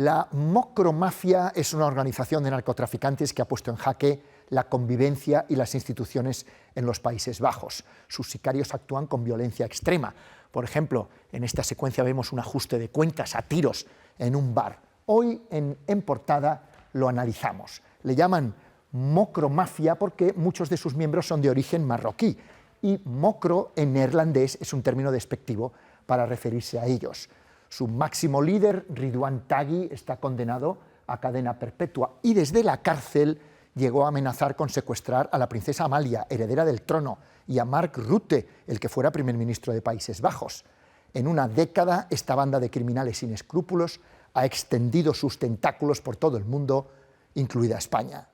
La Mokromafia es una organización de narcotraficantes que ha puesto en jaque la convivencia y las instituciones en los Países Bajos. Sus sicarios actúan con violencia extrema. Por ejemplo, en esta secuencia vemos un ajuste de cuentas a tiros en un bar. Hoy en portada lo analizamos. Le llaman Mokromafia porque muchos de sus miembros son de origen marroquí y mokro en neerlandés es un término despectivo para referirse a ellos. Su máximo líder, Ridwan Taghi, está condenado a cadena perpetua y desde la cárcel llegó a amenazar con secuestrar a la princesa Amalia, heredera del trono, y a Mark Rutte, el que fuera primer ministro de Países Bajos. En una década, esta banda de criminales sin escrúpulos ha extendido sus tentáculos por todo el mundo, incluida España.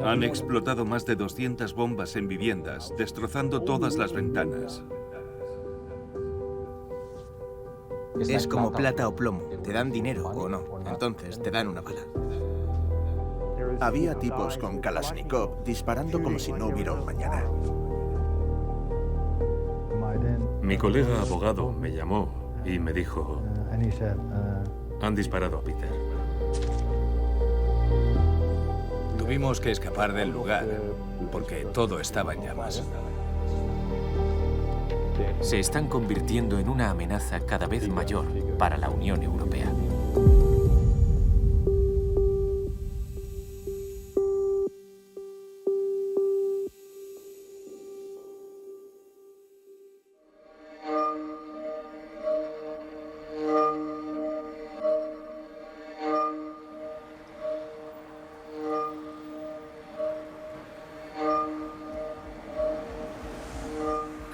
Han explotado más de 200 bombas en viviendas, destrozando todas las ventanas. Es como plata o plomo. Te dan dinero o no. Entonces te dan una bala. Había tipos con Kalashnikov disparando como si no hubiera un mañana. Mi colega abogado me llamó y me dijo: han disparado a Peter. Tuvimos que escapar del lugar porque todo estaba en llamas. Se están convirtiendo en una amenaza cada vez mayor para la Unión Europea.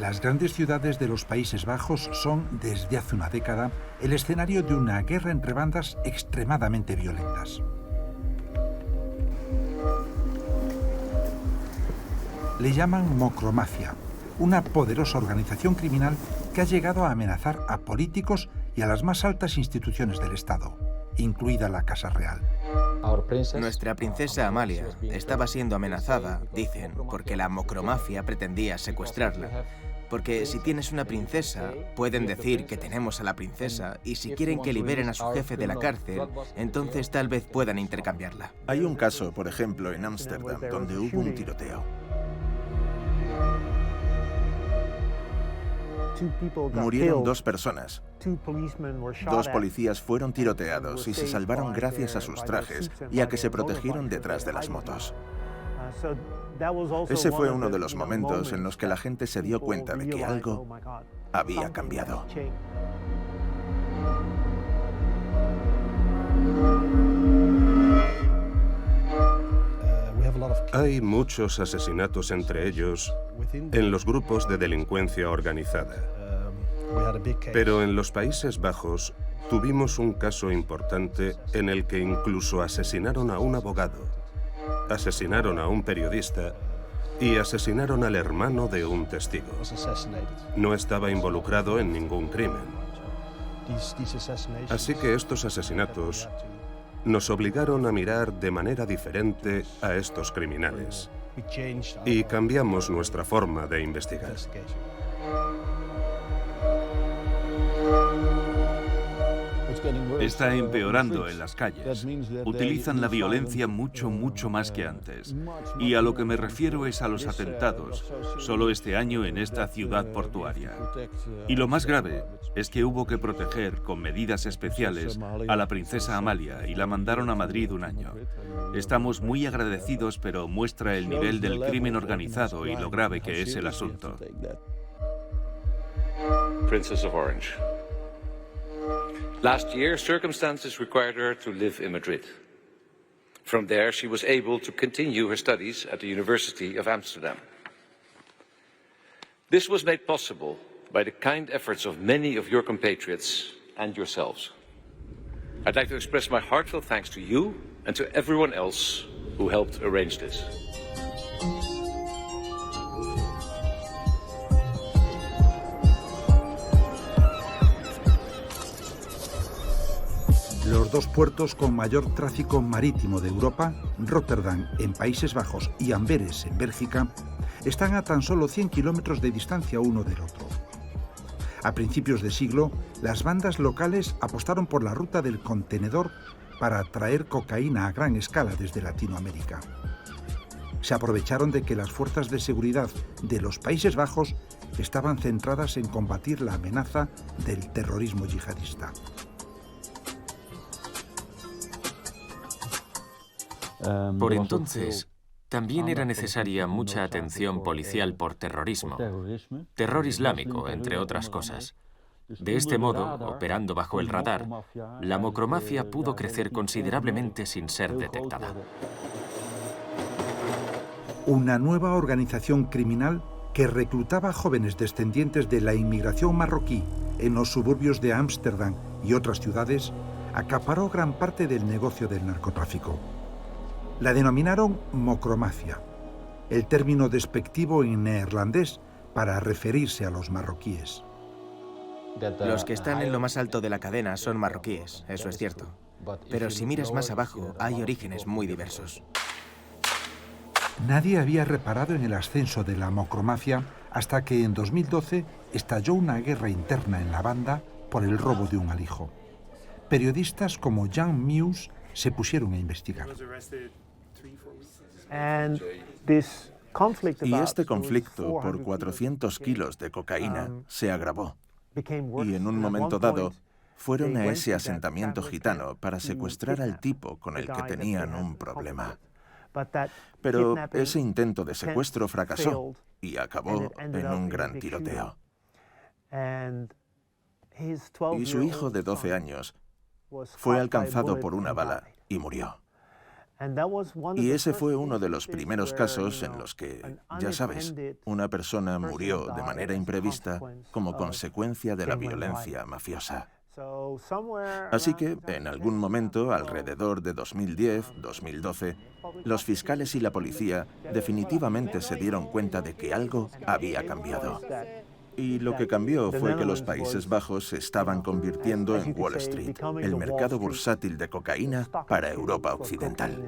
Las grandes ciudades de los Países Bajos son, desde hace una década, el escenario de una guerra entre bandas extremadamente violentas. Le llaman Mokromafia, una poderosa organización criminal que ha llegado a amenazar a políticos y a las más altas instituciones del Estado, incluida la Casa Real. Nuestra princesa Amalia estaba siendo amenazada, dicen, porque la Mokromafia pretendía secuestrarla. Porque si tienes una princesa, pueden decir que tenemos a la princesa y si quieren que liberen a su jefe de la cárcel, entonces tal vez puedan intercambiarla. Hay un caso, por ejemplo, en Ámsterdam, donde hubo un tiroteo. Murieron 2 personas. 2 policías fueron tiroteados y se salvaron gracias a sus trajes y a que se protegieron detrás de las motos. Ese fue uno de los momentos en los que la gente se dio cuenta de que algo había cambiado. Hay muchos asesinatos entre ellos en los grupos de delincuencia organizada. Pero en los Países Bajos tuvimos un caso importante en el que incluso asesinaron a un abogado, asesinaron a un periodista y asesinaron al hermano de un testigo. No estaba involucrado en ningún crimen. Así que estos asesinatos nos obligaron a mirar de manera diferente a estos criminales y cambiamos nuestra forma de investigar. Está empeorando en las calles. Utilizan la violencia mucho más que antes. Y a lo que me refiero es a los atentados, solo este año en esta ciudad portuaria. Y lo más grave es que hubo que proteger con medidas especiales a la princesa Amalia y la mandaron a Madrid un año. Estamos muy agradecidos, pero muestra el nivel del crimen organizado y lo grave que es el asunto. Princess of Orange. Last year, circumstances required her to live in Madrid. From there, she was able to continue her studies at the University of Amsterdam. This was made possible by the kind efforts of many of your compatriots and yourselves. I'd like to express my heartfelt thanks to you and to everyone else who helped arrange this. Los dos puertos con mayor tráfico marítimo de Europa, Rotterdam en Países Bajos y Amberes en Bélgica, están a tan solo 100 kilómetros de distancia uno del otro. A principios de siglo, las bandas locales apostaron por la ruta del contenedor para traer cocaína a gran escala desde Latinoamérica. Se aprovecharon de que las fuerzas de seguridad de los Países Bajos estaban centradas en combatir la amenaza del terrorismo yihadista. Por entonces, también era necesaria mucha atención policial por terrorismo, terror islámico, entre otras cosas. De este modo, operando bajo el radar, la mocromafia pudo crecer considerablemente sin ser detectada. Una nueva organización criminal que reclutaba jóvenes descendientes de la inmigración marroquí en los suburbios de Ámsterdam y otras ciudades acaparó gran parte del negocio del narcotráfico. La denominaron mocromafia, el término despectivo en neerlandés para referirse a los marroquíes. Los que están en lo más alto de la cadena son marroquíes, eso es cierto. Pero si miras más abajo, hay orígenes muy diversos. Nadie había reparado en el ascenso de la mocromafia hasta que en 2012 estalló una guerra interna en la banda por el robo de un alijo. Periodistas como Jan Meus se pusieron a investigar. Y este conflicto por 400 kilos de cocaína se agravó. Y en un momento dado, fueron a ese asentamiento gitano para secuestrar al tipo con el que tenían un problema. Pero ese intento de secuestro fracasó y acabó en un gran tiroteo. Y su hijo de 12 años fue alcanzado por una bala y murió. Y ese fue uno de los primeros casos en los que, ya sabes, una persona murió de manera imprevista como consecuencia de la violencia mafiosa. Así que, en algún momento, alrededor de 2010-2012, los fiscales y la policía definitivamente se dieron cuenta de que algo había cambiado. Y lo que cambió fue que los Países Bajos se estaban convirtiendo en Wall Street, el mercado bursátil de cocaína para Europa Occidental.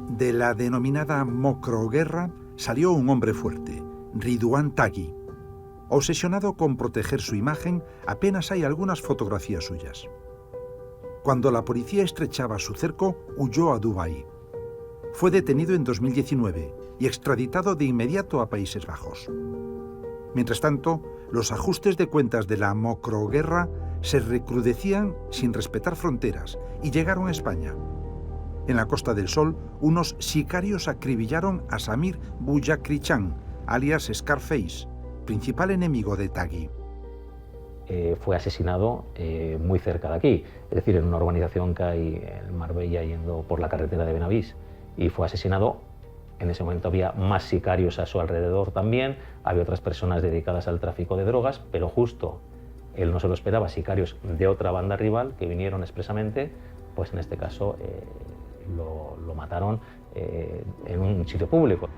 De la denominada mocroguerra salió un hombre fuerte, Ridwan Taghi. Obsesionado con proteger su imagen, apenas hay algunas fotografías suyas. Cuando la policía estrechaba su cerco, huyó a Dubái. Fue detenido en 2019 y extraditado de inmediato a Países Bajos. Mientras tanto, los ajustes de cuentas de la mocroguerra se recrudecían sin respetar fronteras y llegaron a España. En la Costa del Sol, unos sicarios acribillaron a Samir Bouyakrichan, alias Scarface, principal enemigo de Taghi. Fue asesinado muy cerca de aquí, es decir, en una urbanización que hay en Marbella yendo por la carretera de Benavís, y fue asesinado. En ese momento había más sicarios a su alrededor también, había otras personas dedicadas al tráfico de drogas, pero justo él no se lo esperaba, sicarios de otra banda rival que vinieron expresamente, pues en este caso lo mataron en un sitio público.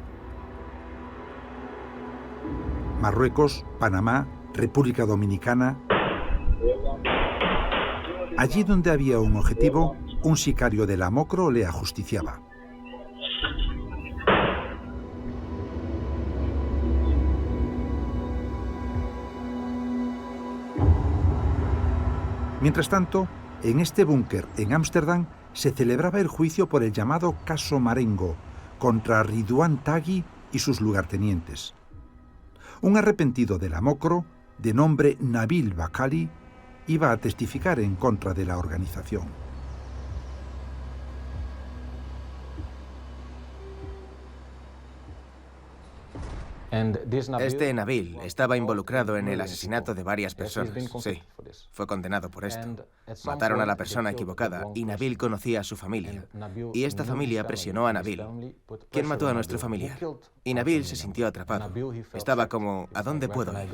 Marruecos, Panamá, República Dominicana. Allí donde había un objetivo, un sicario de la mocro le ajusticiaba. Mientras tanto, en este búnker en Ámsterdam se celebraba el juicio por el llamado caso Marengo contra Ridwan Taghi y sus lugartenientes. Un arrepentido de la mocro, de nombre Nabil Bakali, iba a testificar en contra de la organización. Este Nabil estaba involucrado en el asesinato de varias personas. Sí, fue condenado por esto. Mataron a la persona equivocada y Nabil conocía a su familia. Y esta familia presionó a Nabil. ¿Quién mató a nuestro familiar? Y Nabil se sintió atrapado. Estaba como, ¿a dónde puedo ir?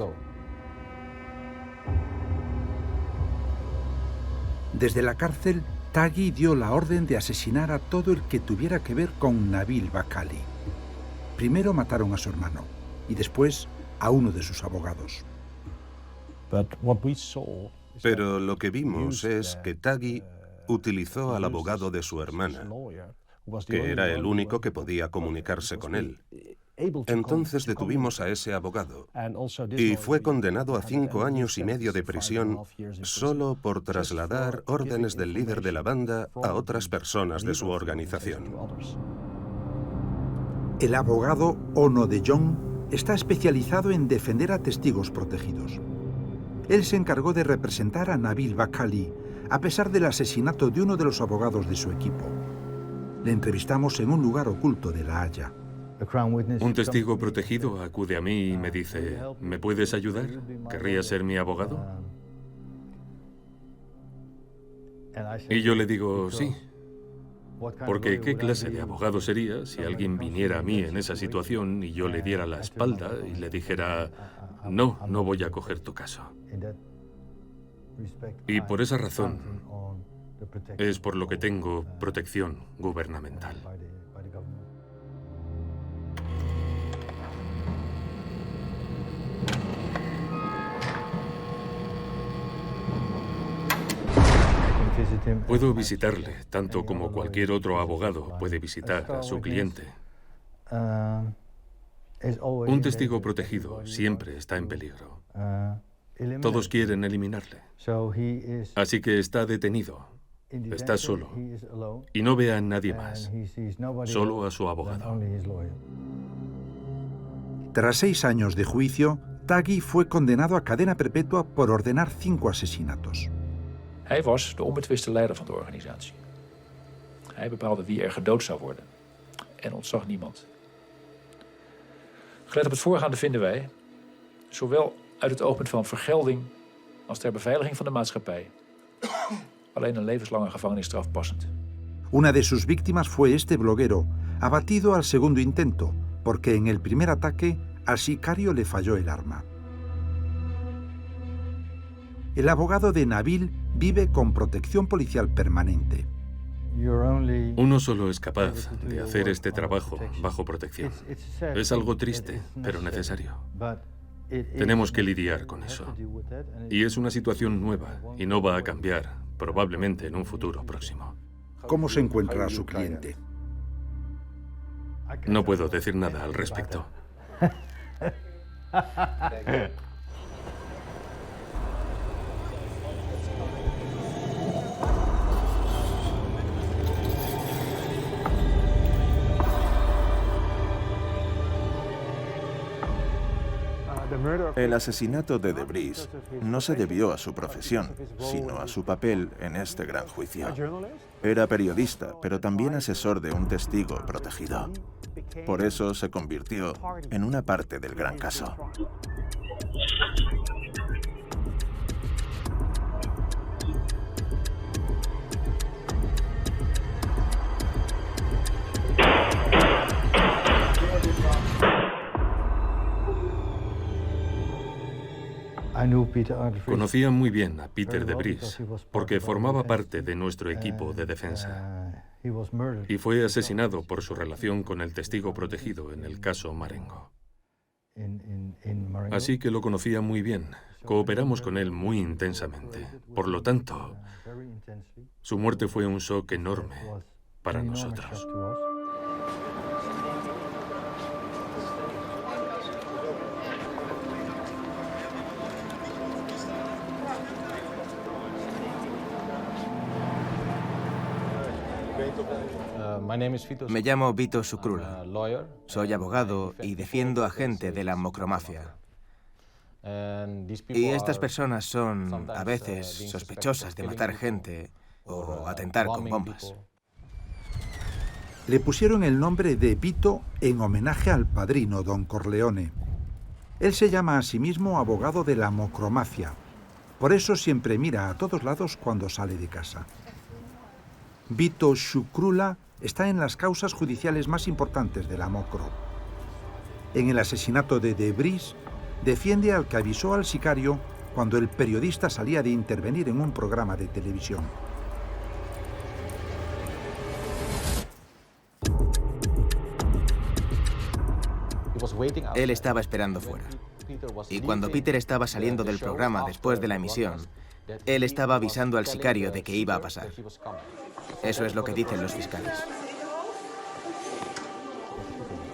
Desde la cárcel, Taghi dio la orden de asesinar a todo el que tuviera que ver con Nabil Bakali. Primero mataron a su hermano y después a uno de sus abogados. Pero lo que vimos es que Taghi utilizó al abogado de su hermana, que era el único que podía comunicarse con él. Entonces detuvimos a ese abogado y fue condenado a 5 años y medio de prisión solo por trasladar órdenes del líder de la banda a otras personas de su organización. El abogado Ono de Jong está especializado en defender a testigos protegidos. Él se encargó de representar a Nabil Bakali a pesar del asesinato de uno de los abogados de su equipo. Le entrevistamos en un lugar oculto de La Haya. Un testigo protegido acude a mí y me dice, ¿me puedes ayudar? ¿Querrías ser mi abogado? Y yo le digo, sí. Porque ¿qué clase de abogado sería si alguien viniera a mí en esa situación y yo le diera la espalda y le dijera, no, no voy a coger tu caso? Y por esa razón es por lo que tengo protección gubernamental. Puedo visitarle, tanto como cualquier otro abogado puede visitar a su cliente. Un testigo protegido siempre está en peligro. Todos quieren eliminarle. Así que está detenido, está solo, y no ve a nadie más, solo a su abogado. Tras 6 años de juicio, Taghi fue condenado a cadena perpetua por ordenar 5 asesinatos. Hij was de onbetwiste leider van de organisatie. Hij bepaalde wie gedood zou worden en ontzag niemand. Gelet op het voorgaande vinden wij, zowel uit het oogpunt van vergelding als ter beveiliging van de maatschappij, alleen een levenslange gevangenisstraf passend. Una de sus víctimas fue este bloguero, abatido al segundo intento, porque en el primer ataque al sicario le falló el arma. El abogado de Nabil vive con protección policial permanente. Uno solo es capaz de hacer este trabajo bajo protección. Es algo triste, pero necesario. Tenemos que lidiar con eso. Y es una situación nueva y no va a cambiar, probablemente en un futuro próximo. ¿Cómo se encuentra su cliente? No puedo decir nada al respecto. El asesinato de Debris no se debió a su profesión, sino a su papel en este gran juicio. Era periodista, pero también asesor de un testigo protegido. Por eso se convirtió en una parte del gran caso. Conocía muy bien a Peter Debris porque formaba parte de nuestro equipo de defensa y fue asesinado por su relación con el testigo protegido en el caso Marengo. Así que lo conocía muy bien, cooperamos con él muy intensamente. Por lo tanto, su muerte fue un shock enorme para nosotros. Me llamo Vito Sukrula. Soy abogado y defiendo a gente de la mocromafia. Y estas personas son, a veces, sospechosas de matar gente o atentar con bombas. Le pusieron el nombre de Vito en homenaje al padrino Don Corleone. Él se llama a sí mismo abogado de la mocromafia. Por eso siempre mira a todos lados cuando sale de casa. Vito Shkrula está en las causas judiciales más importantes de la mocro. En el asesinato de Debris, defiende al que avisó al sicario cuando el periodista salía de intervenir en un programa de televisión. Él estaba esperando fuera. Y cuando Peter estaba saliendo del programa después de la emisión, él estaba avisando al sicario de que iba a pasar. Eso es lo que dicen los fiscales.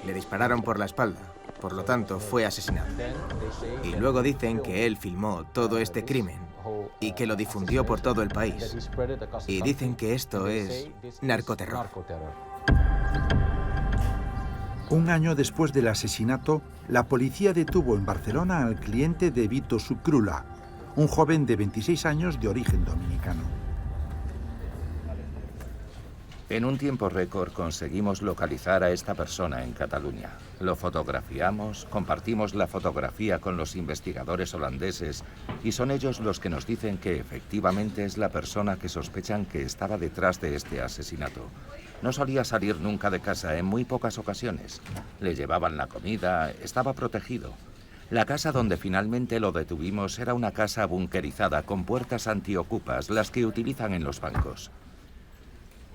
Le dispararon por la espalda, por lo tanto fue asesinado. Y luego dicen que él filmó todo este crimen y que lo difundió por todo el país. Y dicen que esto es narcoterror. Un año después del asesinato, la policía detuvo en Barcelona al cliente de Vito Shkrula, un joven de 26 años de origen dominicano. En un tiempo récord conseguimos localizar a esta persona en Cataluña. Lo fotografiamos, compartimos la fotografía con los investigadores holandeses y son ellos los que nos dicen que efectivamente es la persona que sospechan que estaba detrás de este asesinato. No solía salir nunca de casa, en muy pocas ocasiones. Le llevaban la comida, estaba protegido. La casa donde finalmente lo detuvimos era una casa bunkerizada con puertas antiocupas, las que utilizan en los bancos.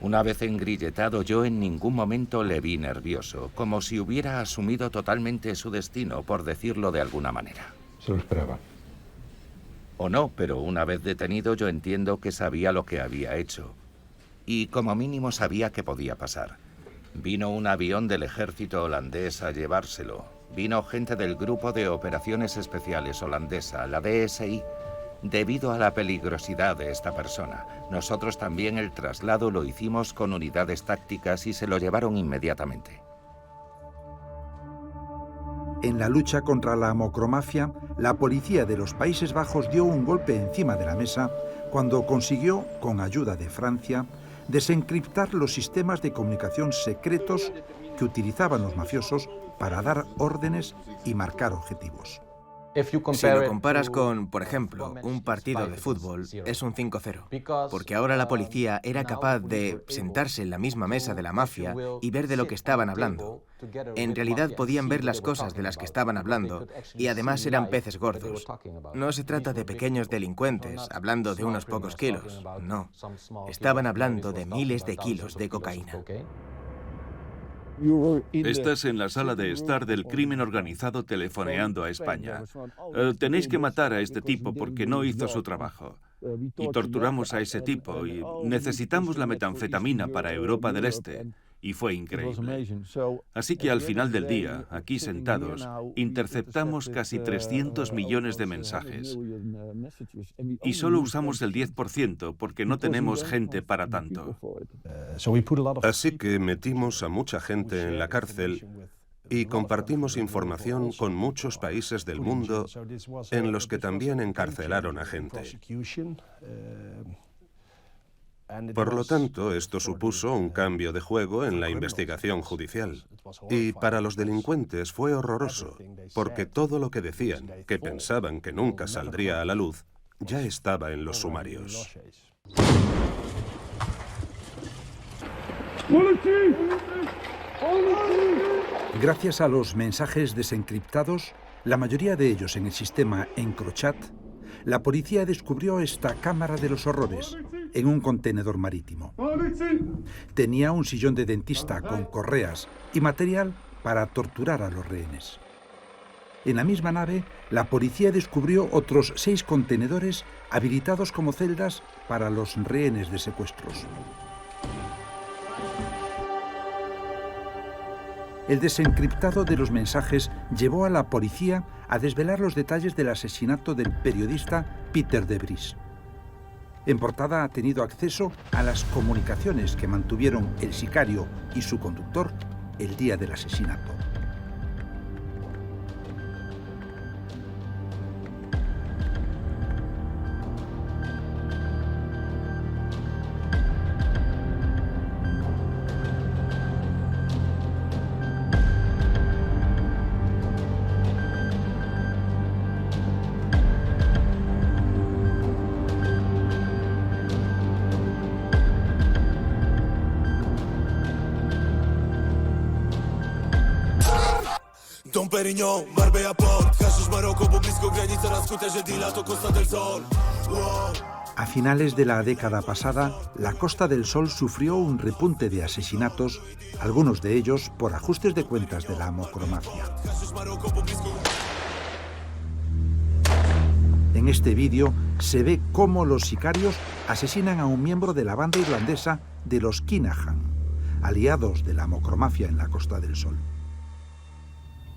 Una vez engrilletado, yo en ningún momento le vi nervioso, como si hubiera asumido totalmente su destino, por decirlo de alguna manera. Se lo esperaba. O no, pero una vez detenido yo entiendo que sabía lo que había hecho. Y como mínimo sabía que podía pasar. Vino un avión del ejército holandés a llevárselo. Vino gente del Grupo de Operaciones Especiales holandesa, la DSI, debido a la peligrosidad de esta persona. Nosotros también el traslado lo hicimos con unidades tácticas y se lo llevaron inmediatamente. En la lucha contra la mocromafia, la policía de los Países Bajos dio un golpe encima de la mesa cuando consiguió, con ayuda de Francia, desencriptar los sistemas de comunicación secretos que utilizaban los mafiosos para dar órdenes y marcar objetivos. Si lo comparas con, por ejemplo, un partido de fútbol, es un 5-0, porque ahora la policía era capaz de sentarse en la misma mesa de la mafia y ver de lo que estaban hablando. En realidad podían ver las cosas de las que estaban hablando y además eran peces gordos. No se trata de pequeños delincuentes hablando de unos pocos kilos, no. Estaban hablando de miles de kilos de cocaína. Estás en la sala de estar del crimen organizado telefoneando a España. Tenéis que matar a este tipo porque no hizo su trabajo. Y torturamos a ese tipo y necesitamos la metanfetamina para Europa del Este. Y fue increíble. Así que al final del día, aquí sentados, interceptamos casi 300 millones de mensajes. Y solo usamos el 10% porque no tenemos gente para tanto. Así que metimos a mucha gente en la cárcel y compartimos información con muchos países del mundo en los que también encarcelaron a gente. Por lo tanto, esto supuso un cambio de juego en la investigación judicial. Y para los delincuentes fue horroroso, porque todo lo que decían, que pensaban que nunca saldría a la luz, ya estaba en los sumarios. Gracias a los mensajes desencriptados, la mayoría de ellos en el sistema EncroChat, la policía descubrió esta cámara de los horrores en un contenedor marítimo. Tenía un sillón de dentista con correas y material para torturar a los rehenes. En la misma nave, la policía descubrió otros 6 contenedores habilitados como celdas para los rehenes de secuestros. El desencriptado de los mensajes llevó a la policía a desvelar los detalles del asesinato del periodista Peter Debris. En portada ha tenido acceso a las comunicaciones que mantuvieron el sicario y su conductor el día del asesinato. Dom Perignon, Marbella Port, hashish Maroko, bo blisko granica raskute, że deala to Costa del Sol. A finales de la década pasada, la Costa del Sol sufrió un repunte de asesinatos, algunos de ellos por ajustes de cuentas de la mocromafia. En este vídeo se ve cómo los sicarios asesinan a un miembro de la banda irlandesa de los Kinahan, aliados de la mocromafia en la Costa del Sol.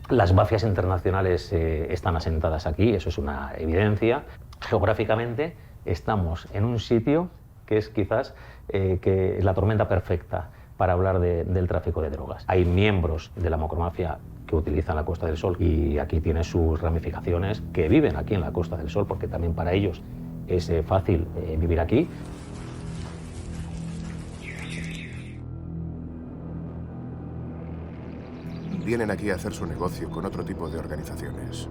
Las mafias internacionales están asentadas aquí, eso es una evidencia. Geográficamente estamos en un sitio que es quizás que la tormenta perfecta para hablar del tráfico de drogas. Hay miembros de la mocromafia que utilizan la Costa del Sol y aquí tiene sus ramificaciones, que viven aquí en la Costa del Sol, porque también para ellos es fácil vivir aquí. Vienen aquí a hacer su negocio con otro tipo de organizaciones.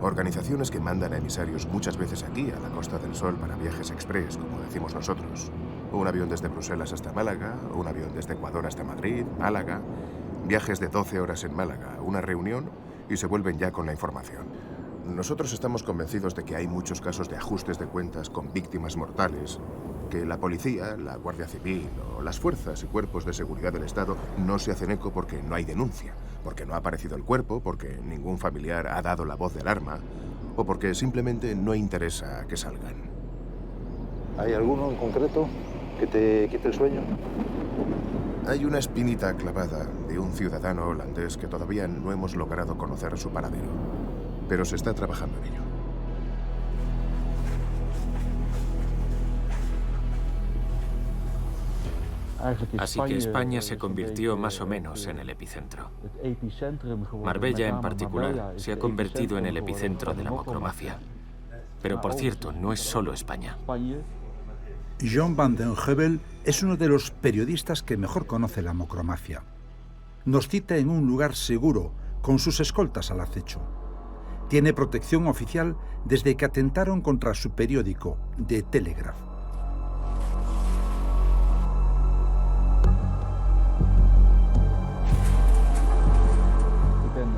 Organizaciones que mandan a emisarios muchas veces aquí, a la Costa del Sol, para viajes express, como decimos nosotros. Un avión desde Bruselas hasta Málaga, un avión desde Ecuador hasta Madrid, Málaga, viajes de 12 horas en Málaga, una reunión y se vuelven ya con la información. Nosotros estamos convencidos de que hay muchos casos de ajustes de cuentas con víctimas mortales, que la policía, la Guardia Civil o las fuerzas y cuerpos de seguridad del Estado no se hacen eco porque no hay denuncia, porque no ha aparecido el cuerpo, porque ningún familiar ha dado la voz de alarma o porque simplemente no interesa que salgan. ¿Hay alguno en concreto que te quite el sueño? Hay una espinita clavada de un ciudadano holandés que todavía no hemos logrado conocer su paradero, pero se está trabajando en ello. Así que España se convirtió más o menos en el epicentro. Marbella, en particular, se ha convertido en el epicentro de la mocromafia. Pero, por cierto, no es solo España. John van den Heuvel es uno de los periodistas que mejor conoce la mocromafia. Nos cita en un lugar seguro, con sus escoltas al acecho. Tiene protección oficial desde que atentaron contra su periódico, The Telegraph.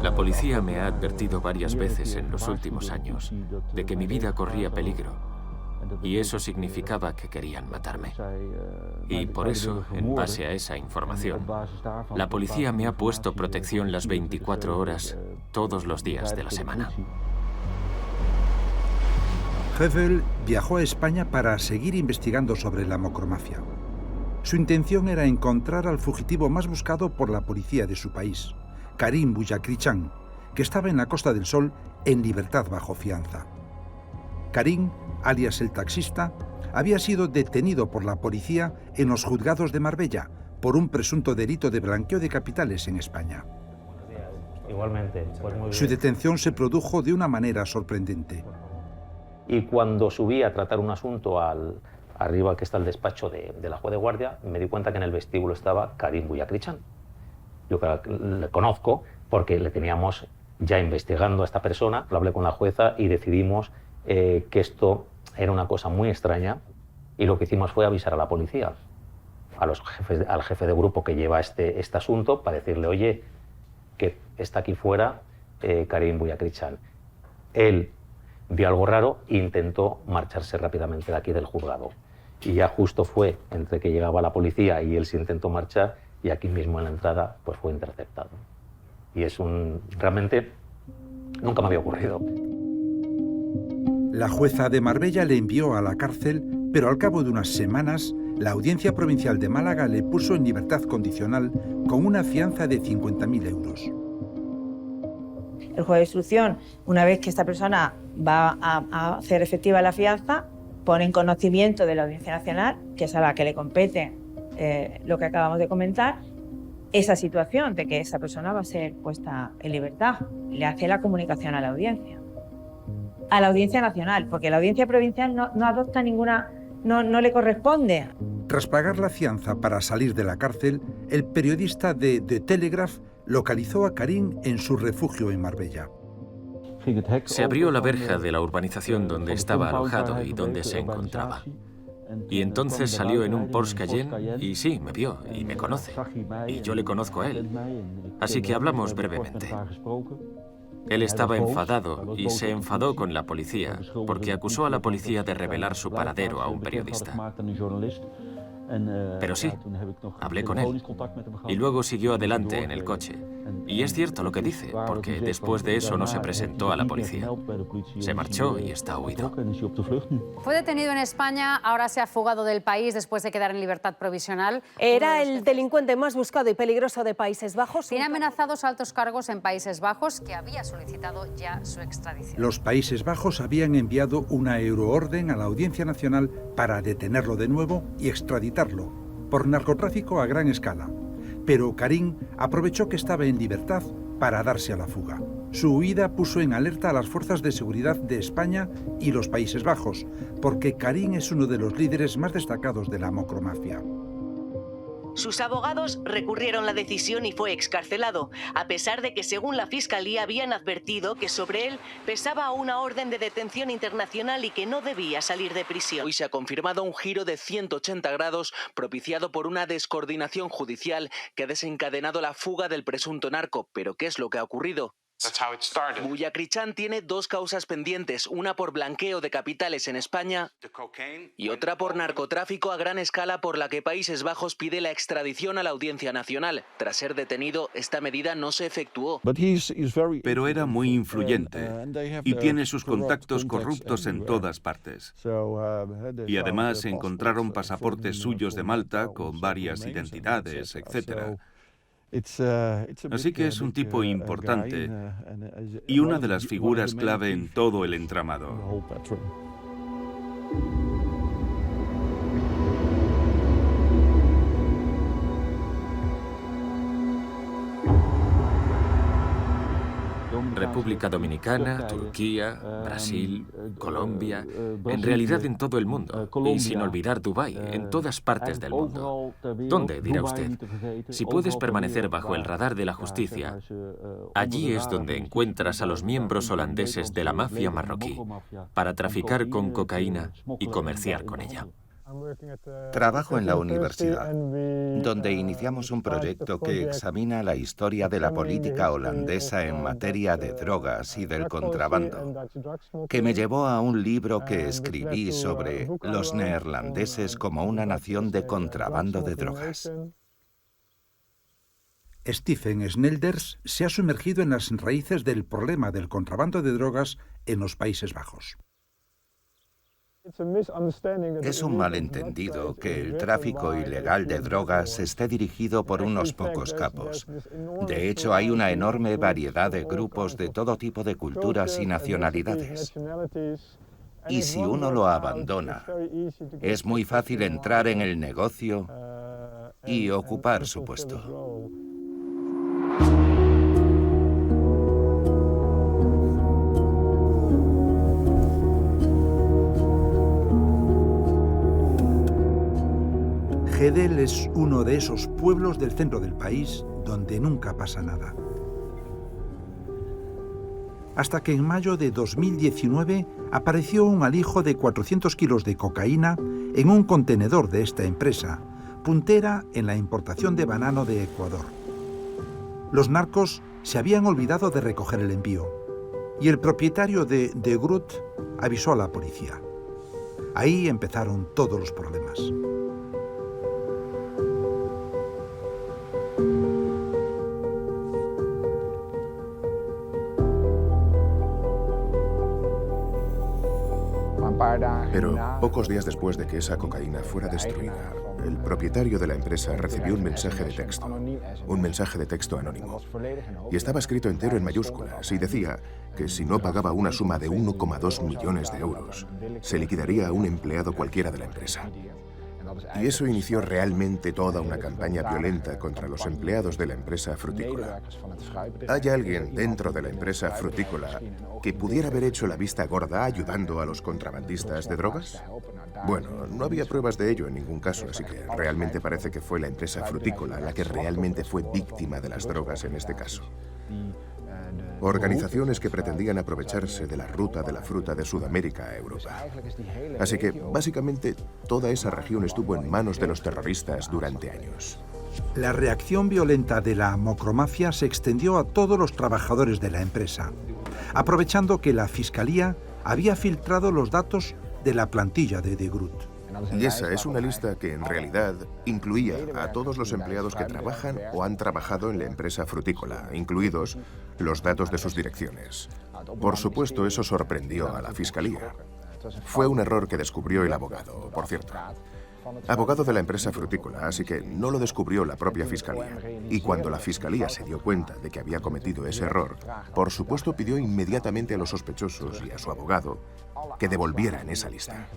La policía me ha advertido varias veces en los últimos años de que mi vida corría peligro y eso significaba que querían matarme. Y por eso, en base a esa información, la policía me ha puesto protección las 24 horas, todos los días de la semana. Heuvel viajó a España para seguir investigando sobre la mocromafia. Su intención era encontrar al fugitivo más buscado por la policía de su país, Karim Bouyakrichan, que estaba en la Costa del Sol en libertad bajo fianza. Karim, alias el taxista, había sido detenido por la policía en los juzgados de Marbella por un presunto delito de blanqueo de capitales en España. Igualmente, pues muy bien. Su detención se produjo de una manera sorprendente. Y cuando subí a tratar un asunto arriba, que está el despacho de la juez de guardia, me di cuenta que en el vestíbulo estaba Karim Bouyakrichan. Yo le conozco porque le teníamos ya investigando a esta persona. Lo hablé con la jueza y decidimos que esto era una cosa muy extraña y lo que hicimos fue avisar a la policía, al jefe de grupo que lleva este asunto, para decirle, oye, que está aquí fuera Karim Bouyakrichan. Él vio algo raro e intentó marcharse rápidamente de aquí del juzgado. Y ya justo fue entre que llegaba la policía y él se intentó marchar, y aquí mismo en la entrada pues fue interceptado. Y es realmente nunca me había ocurrido. La jueza de Marbella le envió a la cárcel, pero al cabo de unas semanas, la Audiencia Provincial de Málaga le puso en libertad condicional con una fianza de 50.000 euros. El juez de instrucción, una vez que esta persona va a hacer efectiva la fianza, pone en conocimiento de la Audiencia Nacional, que es a la que le compete lo que acabamos de comentar, esa situación de que esa persona va a ser puesta en libertad. Le hace la comunicación a la Audiencia Nacional, porque la Audiencia Provincial no adopta ninguna, no le corresponde. Tras pagar la fianza para salir de la cárcel, el periodista de The Telegraph localizó a Karim en su refugio en Marbella. Se abrió la verja de la urbanización donde estaba alojado y donde se encontraba. Y entonces salió en un Porsche Cayenne y sí, me vio y me conoce. Y yo le conozco a él. Así que hablamos brevemente. Él estaba enfadado y se enfadó con la policía porque acusó a la policía de revelar su paradero a un periodista. Pero sí, hablé con él. Y luego siguió adelante en el coche. Y es cierto lo que dice, porque después de eso no se presentó a la policía. Se marchó y está huido. Fue detenido en España, ahora se ha fugado del país después de quedar en libertad provisional. Era el delincuente más buscado y peligroso de Países Bajos. Tiene amenazados altos cargos en Países Bajos, que había solicitado ya su extradición. Los Países Bajos habían enviado una euroorden a la Audiencia Nacional para detenerlo de nuevo y extraditarlo por narcotráfico a gran escala. Pero Karim aprovechó que estaba en libertad para darse a la fuga. Su huida puso en alerta a las fuerzas de seguridad de España y los Países Bajos, porque Karim es uno de los líderes más destacados de la macromafia. Sus abogados recurrieron la decisión y fue excarcelado, a pesar de que, según la Fiscalía, habían advertido que sobre él pesaba una orden de detención internacional y que no debía salir de prisión. Hoy se ha confirmado un giro de 180 grados propiciado por una descoordinación judicial que ha desencadenado la fuga del presunto narco. ¿Pero qué es lo que ha ocurrido? Buya Krichan tiene dos causas pendientes, una por blanqueo de capitales en España y otra por narcotráfico a gran escala, por la que Países Bajos pide la extradición a la Audiencia Nacional. Tras ser detenido, esta medida no se efectuó. Pero era muy influyente y tiene sus contactos corruptos en todas partes. Y además encontraron pasaportes suyos de Malta con varias identidades, etc. Así que es un tipo importante y una de las figuras clave en todo el entramado. República Dominicana, Turquía, Brasil, Colombia, en realidad en todo el mundo, y sin olvidar Dubái, en todas partes del mundo. ¿Dónde, dirá usted? Si puedes permanecer bajo el radar de la justicia, allí es donde encuentras a los miembros holandeses de la mafia marroquí, para traficar con cocaína y comerciar con ella. Trabajo en la universidad, donde iniciamos un proyecto que examina la historia de la política holandesa en materia de drogas y del contrabando, que me llevó a un libro que escribí sobre los neerlandeses como una nación de contrabando de drogas. Stephen Snelders se ha sumergido en las raíces del problema del contrabando de drogas en los Países Bajos. Es un malentendido que el tráfico ilegal de drogas esté dirigido por unos pocos capos. De hecho, hay una enorme variedad de grupos de todo tipo de culturas y nacionalidades. Y si uno lo abandona, es muy fácil entrar en el negocio y ocupar su puesto. Gedel es uno de esos pueblos del centro del país donde nunca pasa nada. Hasta que en mayo de 2019 apareció un alijo de 400 kilos de cocaína en un contenedor de esta empresa, puntera en la importación de banano de Ecuador. Los narcos se habían olvidado de recoger el envío y el propietario de Groot avisó a la policía. Ahí empezaron todos los problemas. Pero pocos días después de que esa cocaína fuera destruida, el propietario de la empresa recibió un mensaje de texto anónimo. Y estaba escrito entero en mayúsculas y decía que si no pagaba una suma de 1,2 millones de euros, se liquidaría a un empleado cualquiera de la empresa. Y eso inició realmente toda una campaña violenta contra los empleados de la empresa frutícola. ¿Hay alguien dentro de la empresa frutícola que pudiera haber hecho la vista gorda ayudando a los contrabandistas de drogas? Bueno, no había pruebas de ello en ningún caso, así que realmente parece que fue la empresa frutícola la que realmente fue víctima de las drogas en este caso. Organizaciones que pretendían aprovecharse de la ruta de la fruta de Sudamérica a Europa. Así que, básicamente, toda esa región estuvo en manos de los terroristas durante años. La reacción violenta de la mocromafia se extendió a todos los trabajadores de la empresa, aprovechando que la Fiscalía había filtrado los datos de la plantilla de De Groot. Y esa es una lista que en realidad incluía a todos los empleados que trabajan o han trabajado en la empresa frutícola, incluidos los datos de sus direcciones. Por supuesto, eso sorprendió a la Fiscalía. Fue un error que descubrió el abogado, por cierto. Abogado de la empresa frutícola, así que no lo descubrió la propia Fiscalía. Y cuando la Fiscalía se dio cuenta de que había cometido ese error, por supuesto pidió inmediatamente a los sospechosos y a su abogado que devolvieran esa lista.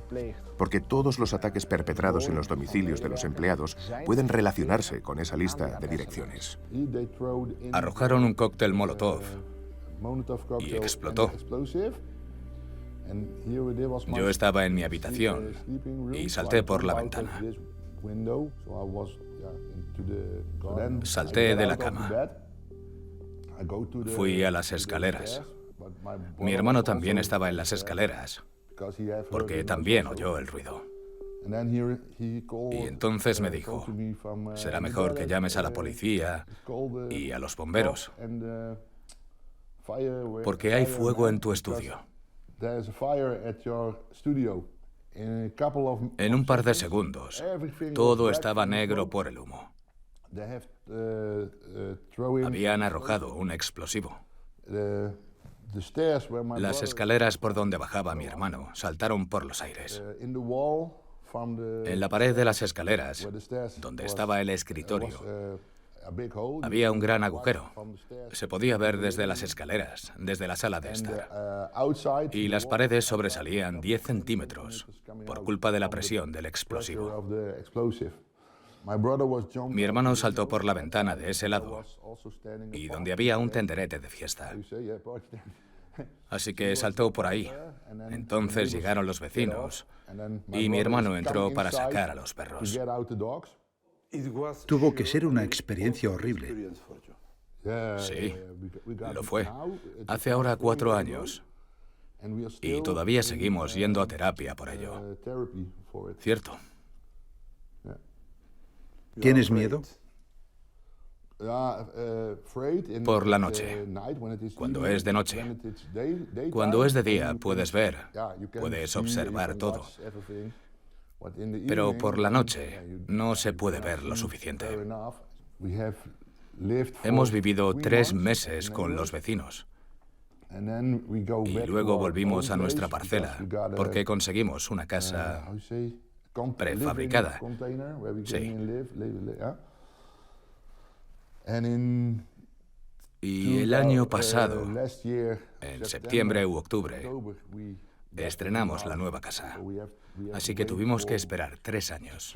Porque todos los ataques perpetrados en los domicilios de los empleados pueden relacionarse con esa lista de direcciones. Arrojaron un cóctel Molotov y explotó. Yo estaba en mi habitación y salté por la ventana. Salté de la cama. Fui a las escaleras. Mi hermano también estaba en las escaleras, porque también oyó el ruido. Y entonces me dijo, será mejor que llames a la policía y a los bomberos, porque hay fuego en tu estudio. En un par de segundos, todo estaba negro por el humo. Habían arrojado un explosivo. Las escaleras por donde bajaba mi hermano saltaron por los aires. En la pared de las escaleras, donde estaba el escritorio, había un gran agujero. Se podía ver desde las escaleras, desde la sala de estar. Y las paredes sobresalían 10 centímetros por culpa de la presión del explosivo. Mi hermano saltó por la ventana de ese lado y donde había un tenderete de fiesta. Así que saltó por ahí. Entonces llegaron los vecinos y mi hermano entró para sacar a los perros. Tuvo que ser una experiencia horrible. Sí, lo fue. Hace ahora 4 años. Y todavía seguimos yendo a terapia por ello. ¿Cierto? ¿Tienes miedo? Por la noche, cuando es de noche. Cuando es de día puedes ver, puedes observar todo. Pero por la noche no se puede ver lo suficiente. Hemos vivido 3 meses con los vecinos. Y luego volvimos a nuestra parcela porque conseguimos una casa prefabricada. Sí. Y el año pasado, en septiembre u octubre, estrenamos la nueva casa. Así que tuvimos que esperar 3 años.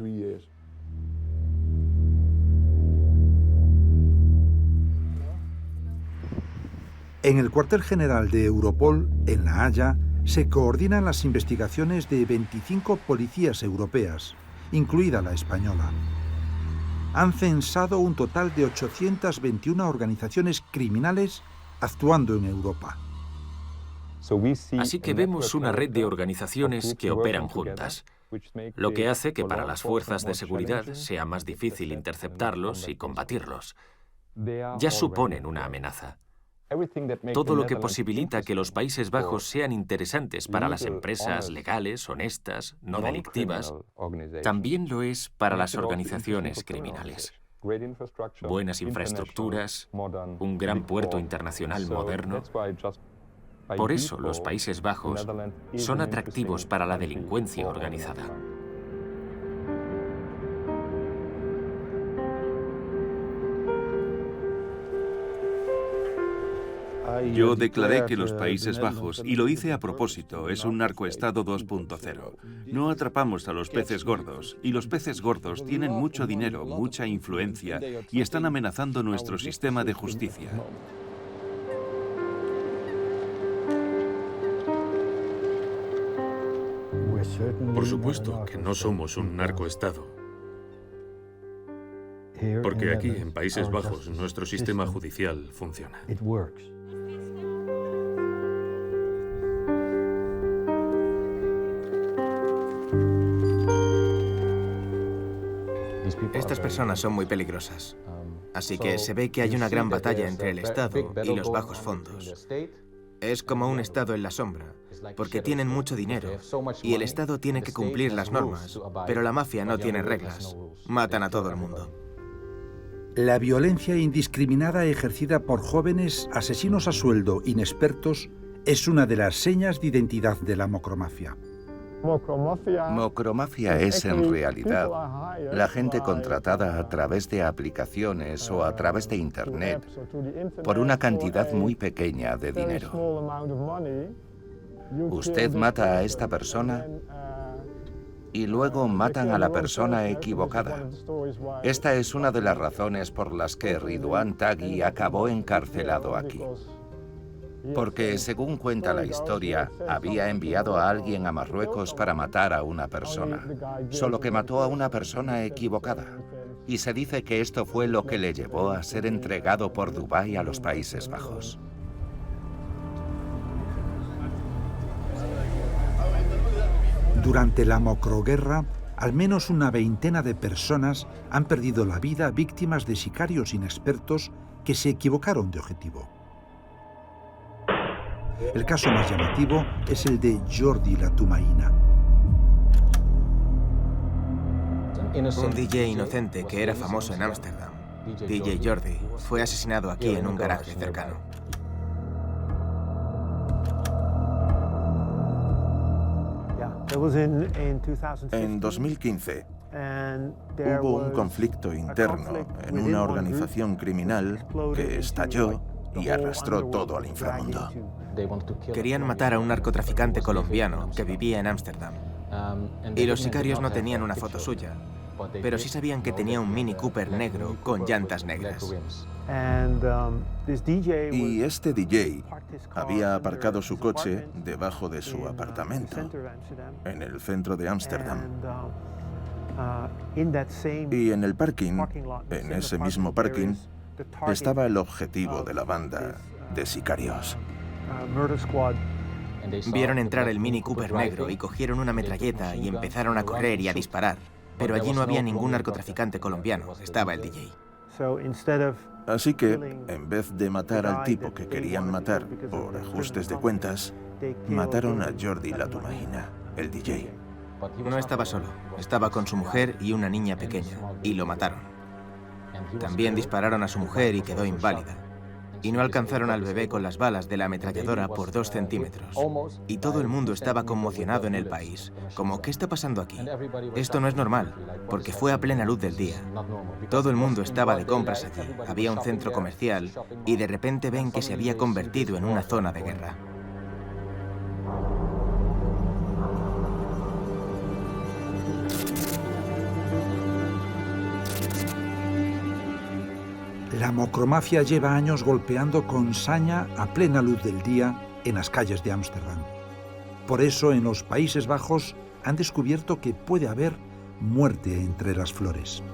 En el cuartel general de Europol, en La Haya, se coordinan las investigaciones de 25 policías europeas, incluida la española. Han censado un total de 821 organizaciones criminales actuando en Europa. Así que vemos una red de organizaciones que operan juntas, lo que hace que para las fuerzas de seguridad sea más difícil interceptarlos y combatirlos. Ya suponen una amenaza. Todo lo que posibilita que los Países Bajos sean interesantes para las empresas legales, honestas, no delictivas, también lo es para las organizaciones criminales. Buenas infraestructuras, un gran puerto internacional moderno. Por eso los Países Bajos son atractivos para la delincuencia organizada. Yo declaré que los Países Bajos, y lo hice a propósito, es un narcoestado 2.0. No atrapamos a los peces gordos, y los peces gordos tienen mucho dinero, mucha influencia, y están amenazando nuestro sistema de justicia. Por supuesto que no somos un narcoestado. Porque aquí, en Países Bajos, nuestro sistema judicial funciona. personas son muy peligrosas. Así que se ve que hay una gran batalla entre el Estado y los bajos fondos. Es como un Estado en la sombra, porque tienen mucho dinero y el Estado tiene que cumplir las normas, pero la mafia no tiene reglas. Matan a todo el mundo. La violencia indiscriminada ejercida por jóvenes asesinos a sueldo inexpertos es una de las señas de identidad de la mocromafia. Mocromafia es en realidad la gente contratada a través de aplicaciones o a través de Internet por una cantidad muy pequeña de dinero. Usted mata a esta persona y luego matan a la persona equivocada. Esta es una de las razones por las que Ridwan Taghi acabó encarcelado aquí. Porque, según cuenta la historia, había enviado a alguien a Marruecos para matar a una persona, solo que mató a una persona equivocada. Y se dice que esto fue lo que le llevó a ser entregado por Dubái a los Países Bajos. Durante la mocroguerra, al menos una veintena de personas han perdido la vida víctimas de sicarios inexpertos que se equivocaron de objetivo. El caso más llamativo es el de Jordi Latumaina. Un DJ inocente que era famoso en Ámsterdam, DJ Jordi, fue asesinado aquí en un garaje cercano. En 2015 hubo un conflicto interno en una organización criminal que estalló y arrastró todo al inframundo. Querían matar a un narcotraficante colombiano que vivía en Ámsterdam. Y los sicarios no tenían una foto suya, pero sí sabían que tenía un Mini Cooper negro con llantas negras. Y este DJ había aparcado su coche debajo de su apartamento, en el centro de Ámsterdam. Y en el parking, en ese mismo parking, estaba el objetivo de la banda de sicarios. Vieron entrar el Mini Cooper negro y cogieron una metralleta y empezaron a correr y a disparar. Pero allí no había ningún narcotraficante colombiano, estaba el DJ. Así que, en vez de matar al tipo que querían matar por ajustes de cuentas, mataron a Jordi Latumaina, el DJ. No estaba solo, estaba con su mujer y una niña pequeña, y lo mataron. También dispararon a su mujer y quedó inválida. Y no alcanzaron al bebé con las balas de la ametralladora por 2 centímetros. Y todo el mundo estaba conmocionado en el país. Como, ¿qué está pasando aquí? Esto no es normal, porque fue a plena luz del día. Todo el mundo estaba de compras allí. Había un centro comercial y de repente ven que se había convertido en una zona de guerra. La mocromafia lleva años golpeando con saña a plena luz del día en las calles de Ámsterdam. Por eso en los Países Bajos han descubierto que puede haber muerte entre las flores.